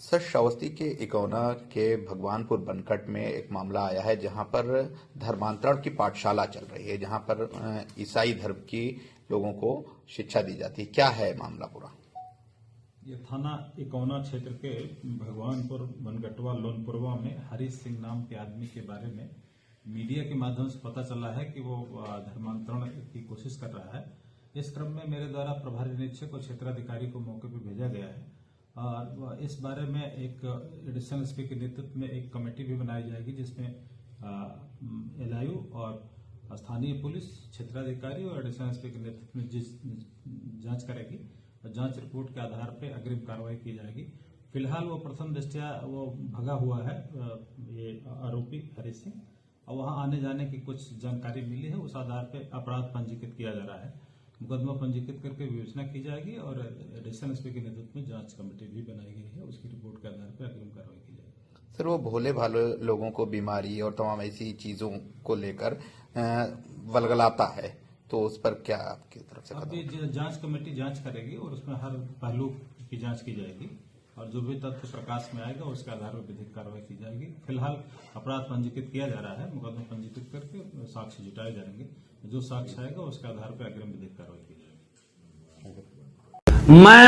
Sir, Shravasti के इकौना के भगवानपुर बनकट में एक मामला आया है जहां पर धर्मांतरण की पाठशाला चल रही है, जहां पर ईसाई धर्म की लोगों को शिक्षा दी जाती है। क्या है मामला पूरा? ये थाना इकौना क्षेत्र के भगवानपुर बनगटवा लोनपुरवा में हरीश सिंह नाम के आदमी के बारे में मीडिया के माध्यम से पता चला है कि वो धर्मांतरण की कोशिश कर रहा है। इस क्रम में मेरे द्वारा प्रभारी निरीक्षक और क्षेत्राधिकारी को मौके पर भेजा गया है और इस बारे में एक एडिशनल एसपी के नेतृत्व में एक कमेटी भी बनाई जाएगी, जिसमें एलआईयू और स्थानीय पुलिस, क्षेत्राधिकारी और एडिशनल एसपी के नेतृत्व में जांच करेगी और जांच रिपोर्ट के आधार पर अग्रिम कार्रवाई की जाएगी। फिलहाल वो प्रथम दृष्टया वो भगा हुआ है, ये आरोपी हरीश सिंह, और वहां आने जाने की कुछ जानकारी मिली है। उस आधार पर अपराध पंजीकृत किया जा रहा है, मुकदमा पंजीकृत करके विवेचना की जाएगी और एडिशनल एसपी के नेतृत्व में जांच कमेटी भी बनाई गई है। उसकी रिपोर्ट के आधार पर अग्रिम कार्रवाई की जाएगी। सर, वो भोले भाले लोगों को बीमारी और तमाम ऐसी चीजों को लेकर वलगलाता है, तो उस पर क्या आपकी तरफ से? अभी जांच कमेटी जांच करेगी और उसमें हर पहलू की जांच की जाएगी और जो भी तथ्य प्रकाश में आएगा उसके आधार पर विधिक कार्रवाई की जाएगी। फिलहाल अपराध पंजीकृत किया जा रहा है, मुकदमा पंजीकृत करके साक्ष्य जुटाए जाएंगे। जो साक्ष्य आएगा उसके आधार पर अग्रिम विधिक कार्रवाई की जाएगी। मैं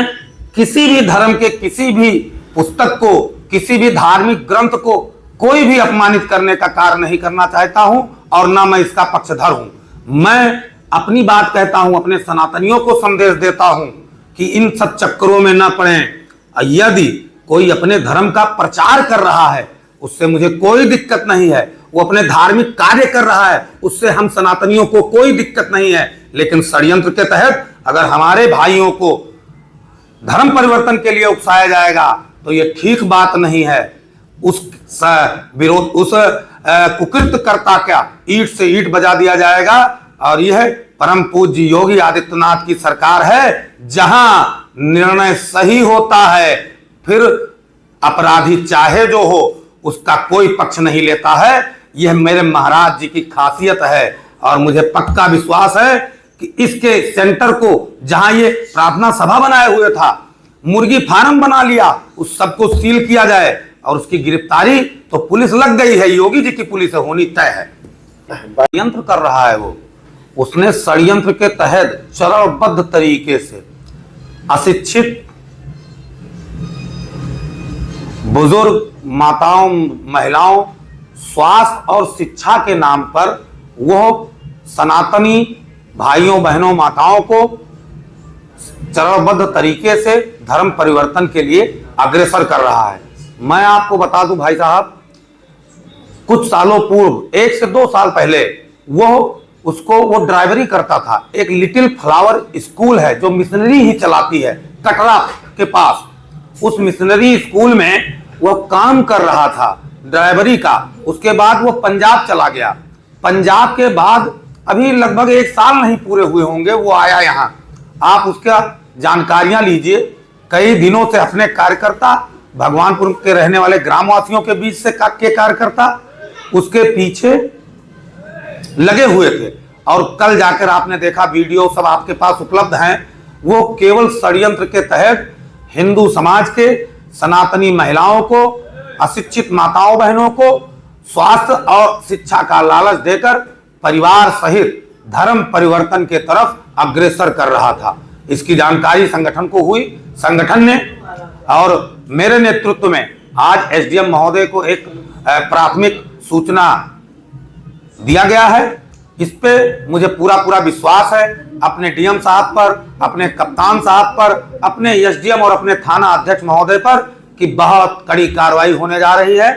किसी भी धर्म के किसी भी पुस्तक को, किसी भी धार्मिक ग्रंथ को कोई भी अपमानित करने का कार्य नहीं करना चाहता हूं और ना मैं इसका पक्षधर हूं। मैं अपनी बात कहता हूं, अपने सनातनियों को संदेश देता हूं कि इन सब चक्करों में ना पड़ें। यदि कोई अपने धर्म का प्रचार कर रहा है उससे मुझे कोई दिक्कत नहीं है, वो अपने धार्मिक कार्य कर रहा है उससे हम सनातनियों को कोई दिक्कत नहीं है। लेकिन षड्यंत्र के तहत अगर हमारे भाइयों को धर्म परिवर्तन के लिए उकसाया जाएगा तो ये ठीक बात नहीं है। उस विरोध, उस कुकृत्यकर्ता का ईंट से ईंट बजा दिया जाएगा। और यह परम पूज्य योगी आदित्यनाथ की सरकार है, जहां निर्णय सही होता है, फिर अपराधी चाहे जो हो उसका कोई पक्ष नहीं लेता है। यह मेरे महाराज जी की खासियत है और मुझे पक्का विश्वास है कि इसके सेंटर को, जहां ये प्रार्थना सभा बनाए हुए था, मुर्गी फार्म बना लिया, उस सबको सील किया जाए और उसकी गिरफ्तारी तो पुलिस लग गई है, योगी जी की पुलिस होनी तय है। षड्यंत्र कर रहा है वो, उसने षड्यंत्र के तहत चरणबद्ध तरीके से अशिक्षित बुजुर्ग माताओं, महिलाओं, स्वास्थ्य और शिक्षा के नाम पर वो सनातनी भाइयों, बहनों, माताओं को चरणबद्ध तरीके से धर्म परिवर्तन के लिए अग्रसर कर रहा है। मैं आपको बता दूं भाई साहब, कुछ सालों पूर्व, 1 से 2 साल पहले, वो ड्राइवरी करता था। एक लिटिल फ्लावर स्कूल है जो मिशनरी ही चलाती है कटरा के पास। उस मिशनरी स्कूल में वो काम कर रहा था ड्राइवरी का। उसके बाद वो पंजाब चला गया। पंजाब के बाद अभी लगभग 1 साल नहीं पूरे हुए होंगे वो आया यहाँ। आप उसका जानकारियां लीजिए। कई दिनों से अपने कार्यकर्ता, भगवानपुर के रहने वाले ग्रामवासियों के बीच से के कार्यकर्ता उसके पीछे लगे हुए थे और कल जाकर आपने देखा, वीडियो सब आपके पास उपलब्ध हैं। वो केवल षड्यंत्र के तहत हिंदू समाज के सनातनी महिलाओं को, अशिक्षित माताओं बहनों को स्वास्थ्य और शिक्षा का लालच देकर परिवार सहित धर्म परिवर्तन के तरफ अग्रसर कर रहा था। इसकी जानकारी संगठन को हुई। संगठन ने और मेरे नेतृत्व में आज एसडीएम महोदय को एक प्राथमिक सूचना दिया गया है। इस पे मुझे पूरा विश्वास है अपने डीएम साहब पर, अपने कप्तान साहब पर, अपने एसडीएम और अपने थाना अध्यक्ष महोदय पर कि बहुत कड़ी कार्रवाई होने जा रही है।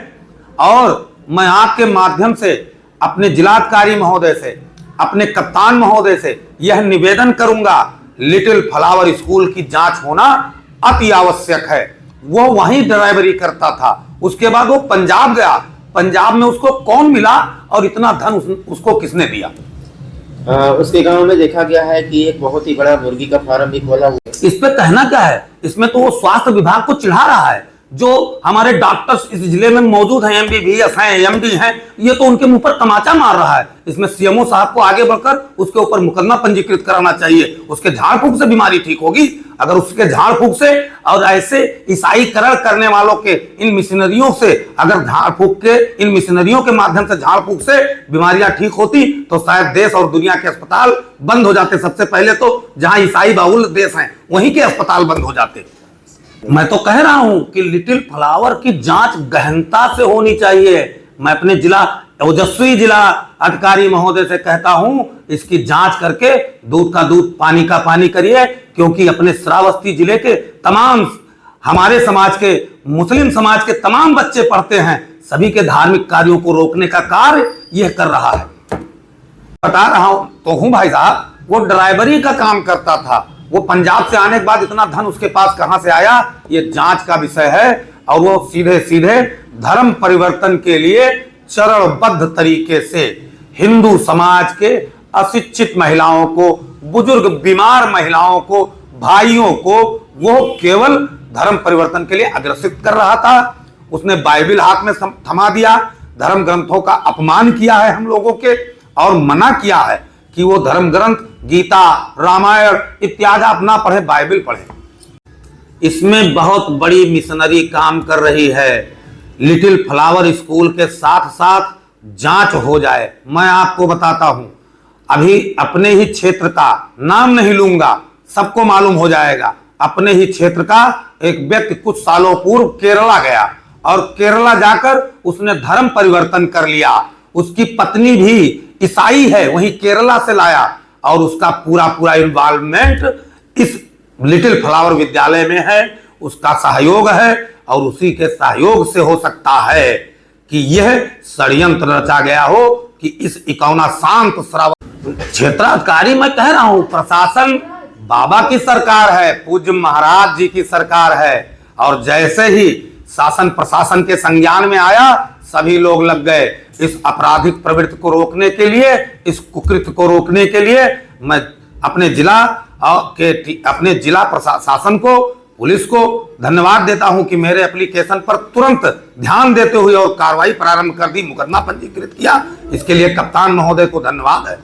और मैं आपके माध्यम से अपने जिलाधिकारी महोदय से, अपने कप्तान महोदय से यह निवेदन करूंगा, लिटिल फ्लावर स्कूल की जांच होना अति आवश्यक है। वो वहीं ड्राइवरी करता था, उसके बाद वो पंजाब गया। पंजाब में उसको कौन मिला और इतना धन उसको किसने दिया? उसके गांव में देखा गया है कि एक बहुत ही बड़ा मुर्गी का फार्म भी खोला हुआ है। इस पे कहना क्या है? इसमें तो वो स्वास्थ्य विभाग को चिढ़ा रहा है जो हमारे डॉक्टर्स इस जिले में मौजूद हैं, MBBS हैं, MD हैं, ये तो उनके मुंह पर तमाचा मार रहा है। इसमें CMO साहब को आगे बढ़कर उसके ऊपर मुकदमा पंजीकृत कराना चाहिए। उसके झाड़ फूंक से बीमारी ठीक होगी। अगर उसके झाड़ फूंक से और ऐसे ईसाईकरण करने वालों के इन मिशनरियों से, अगर झाड़ फूंक के इन मिशनरियों के माध्यम से झाड़ फूंक से बीमारियां ठीक होती तो शायद देश और दुनिया के अस्पताल बंद हो जाते। सबसे पहले तो जहां ईसाई बहुल देश हैं वहीं के अस्पताल बंद हो जाते। मैं तो कह रहा हूं कि लिटिल फ्लावर की जांच गहनता से होनी चाहिए। मैं अपने जिला ओजस्वी जिला अधिकारी महोदय से कहता हूं, इसकी जांच करके दूध का दूध पानी का पानी करिए, क्योंकि अपने श्रावस्ती जिले के तमाम हमारे समाज के, मुस्लिम समाज के तमाम बच्चे पढ़ते हैं। सभी के धार्मिक कार्यों को रोकने का कार्य यह कर रहा है। बता रहा हूं तो हूं भाई साहब, वो ड्राइवरी का काम करता था। वो पंजाब से आने के बाद इतना धन उसके पास कहां से आया, ये जांच का विषय है। और वो सीधे सीधे धर्म परिवर्तन के लिए चरणबद्ध तरीके से हिंदू समाज के अशिक्षित महिलाओं को, बुजुर्ग बीमार महिलाओं को, भाइयों को वो केवल धर्म परिवर्तन के लिए अग्रसित कर रहा था। उसने बाइबिल हाथ में थमा दिया, धर्म ग्रंथों का अपमान किया है हम लोगों के, और मना किया है कि वो धर्म ग्रंथ गीता, रामायण इत्यादि आप ना पढ़े, बाइबिल पढ़े। इसमें बहुत बड़ी मिशनरी काम कर रही है। लिटिल फ्लावर स्कूल के साथ साथ जांच हो जाए। मैं आपको बताता हूं, अभी अपने ही क्षेत्र का नाम नहीं लूंगा, सबको मालूम हो जाएगा। अपने ही क्षेत्र का एक व्यक्ति कुछ सालों पूर्व केरला गया और केरला जाकर उसने धर्म परिवर्तन कर लिया। उसकी पत्नी भी ईसाई है, वहीं केरला से लाया, और उसका पूरा इन्वॉल्वमेंट इस लिटिल फ्लावर विद्यालय में है। उसका सहयोग है और उसी के सहयोग से हो सकता है कि यह षड्यंत्र रचा गया हो कि इस इकौना शांत श्रावण क्षेत्राधिकारी, मैं कह रहा हूं, प्रशासन बाबा की सरकार है, पूज्य महाराज जी की सरकार है। और जैसे ही शासन प्रशासन के संज्ञान में आया, सभी लोग लग गए इस आपराधिक प्रवृत्ति को रोकने के लिए, इस कुकृत्य को रोकने के लिए। मैं अपने जिला प्रशासन को, पुलिस को धन्यवाद देता हूं कि मेरे एप्लीकेशन पर तुरंत ध्यान देते हुए और कार्रवाई प्रारंभ कर दी, मुकदमा पंजीकृत किया। इसके लिए कप्तान महोदय को धन्यवाद है।